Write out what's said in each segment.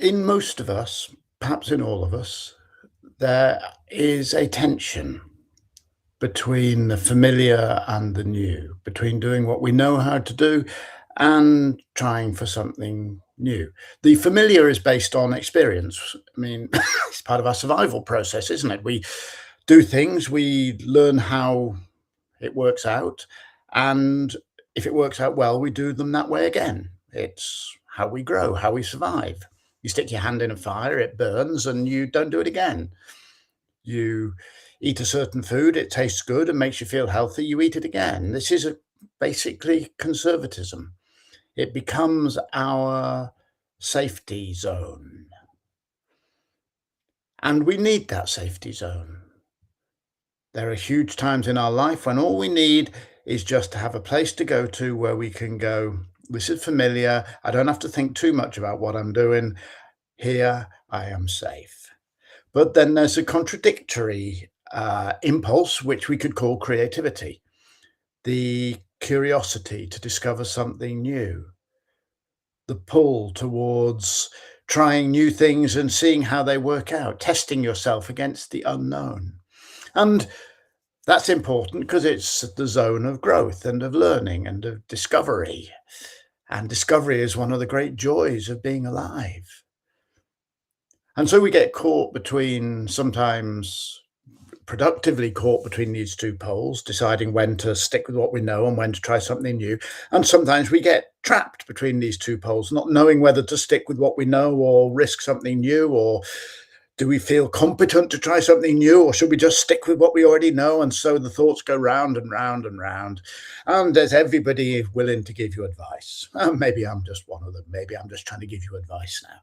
In most of us, perhaps in all of us, there is a tension between the familiar and the new, between doing what we know how to do and trying for something new. The familiar is based on experience. I mean, it's part of our survival process, isn't it? We do things, we learn how it works out, and if it works out well, we do them that way again. It's how we grow, how we survive. You stick your hand in a fire, it burns, and you don't do it again. You eat a certain food, it tastes good and makes you feel healthy, you eat it again. This is basically conservatism. It becomes our safety zone. And we need that safety zone. There are huge times in our life when all we need is just to have a place to go to where we can go, this is familiar. I don't have to think too much about what I'm doing. Here I am safe. But then there's a contradictory impulse, which we could call creativity, the curiosity to discover something new, the pull towards trying new things and seeing how they work out, testing yourself against the unknown. And that's important because it's the zone of growth and of learning and of discovery. And discovery is one of the great joys of being alive. And so we get caught between, sometimes productively caught between these two poles, deciding when to stick with what we know and when to try something new. And sometimes we get trapped between these two poles, not knowing whether to stick with what we know or risk something new, or do we feel competent to try something new, or should we just stick with what we already know? And so the thoughts go round and round and round. And there's everybody willing to give you advice. Maybe I'm just one of them. Maybe I'm just trying to give you advice now.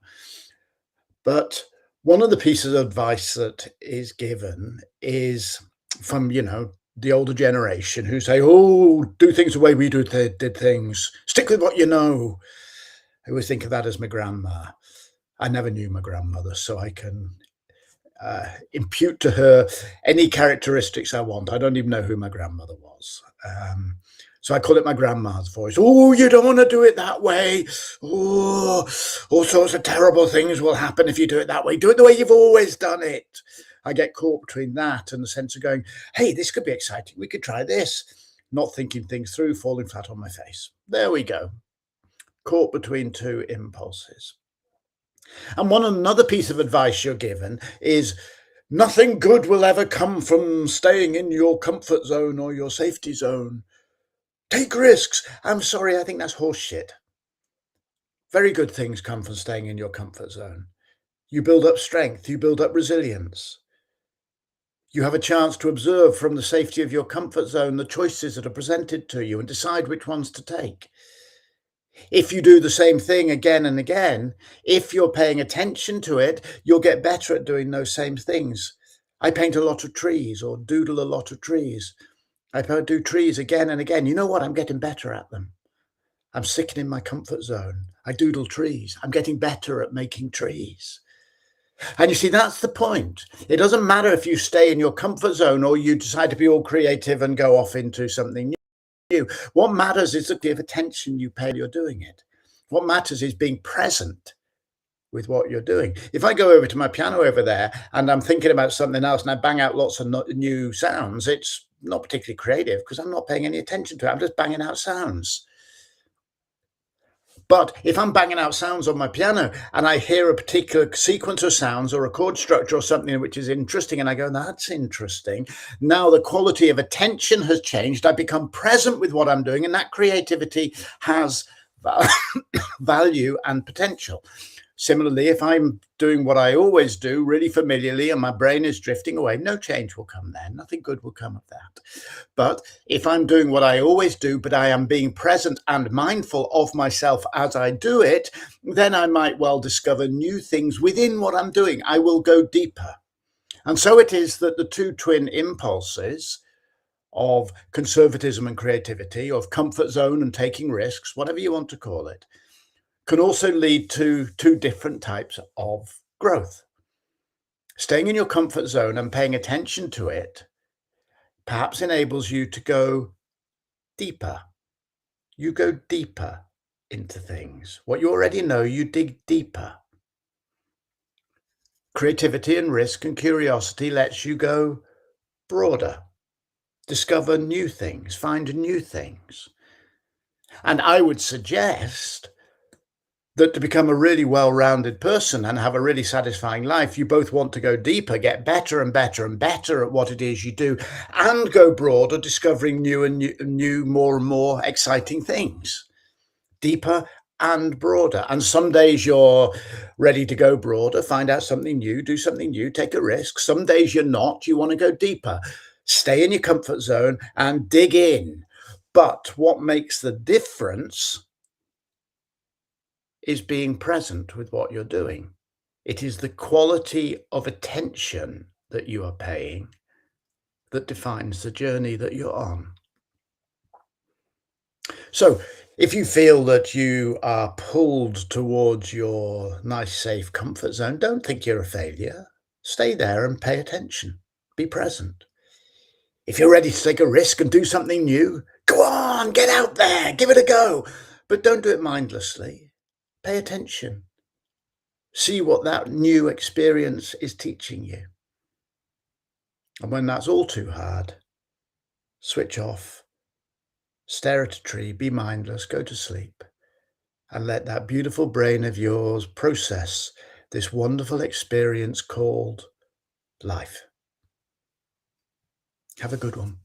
But one of the pieces of advice that is given is from, the older generation who say, oh, do things the way we did things. Stick with what you know. I always think of that as my grandma. I never knew my grandmother, so I can impute to her any characteristics I want. I don't even know who my grandmother was. So I call it my grandma's voice. Oh, you don't want to do it that way. Oh, all sorts of terrible things will happen if you do it that way. Do it the way you've always done it. I get caught between that and the sense of going, hey, this could be exciting. We could try this. Not thinking things through, falling flat on my face. There we go. Caught between two impulses. And another piece of advice you're given is nothing good will ever come from staying in your comfort zone or your safety zone. Take risks. I'm sorry, I think that's horse shit. Very good things come from staying in your comfort zone. You build up strength, you build up resilience. You have a chance to observe from the safety of your comfort zone the choices that are presented to you and decide which ones to take. If you do the same thing again and again, if you're paying attention to it, you'll get better at doing those same things. I paint a lot of trees or doodle a lot of trees. I do trees again and again. You know what? I'm getting better at them. I'm sticking in my comfort zone. I doodle trees. I'm getting better at making trees. And you see, that's the point. It doesn't matter if you stay in your comfort zone or you decide to be all creative and go off into something new. What matters is the degree of attention you pay when you're doing it. What matters is being present with what you're doing. If I go over to my piano over there and I'm thinking about something else and I bang out lots of new sounds, it's not particularly creative because I'm not paying any attention to it. I'm just banging out sounds. But if I'm banging out sounds on my piano and I hear a particular sequence of sounds or a chord structure or something which is interesting, and I go, that's interesting. Now the quality of attention has changed. I become present with what I'm doing, and that creativity has value and potential. Similarly, if I'm doing what I always do really familiarly and my brain is drifting away, no change will come there. Nothing good will come of that. But if I'm doing what I always do, but I am being present and mindful of myself as I do it, then I might well discover new things within what I'm doing. I will go deeper. And so it is that the two twin impulses of conservatism and creativity, of comfort zone and taking risks, whatever you want to call it, can also lead to two different types of growth. Staying in your comfort zone and paying attention to it perhaps enables you to go deeper. You go deeper into things. What you already know, you dig deeper. Creativity and risk and curiosity lets you go broader, discover new things, find new things. And I would suggest that to become a really well-rounded person and have a really satisfying life, you both want to go deeper, get better and better and better at what it is you do, and go broader, discovering new, more and more exciting things. Deeper and broader. And some days you're ready to go broader, find out something new, do something new, take a risk. Some days you're not, you want to go deeper. Stay in your comfort zone and dig in. But what makes the difference is being present with what you're doing. It is the quality of attention that you are paying that defines the journey that you're on. So, if you feel that you are pulled towards your nice, safe comfort zone, don't think you're a failure. Stay there and pay attention. Be present. If you're ready to take a risk and do something new, go on, get out there, give it a go. But don't do it mindlessly. Pay attention. See what that new experience is teaching you. And when that's all too hard, switch off, stare at a tree, be mindless, go to sleep, and let that beautiful brain of yours process this wonderful experience called life. Have a good one.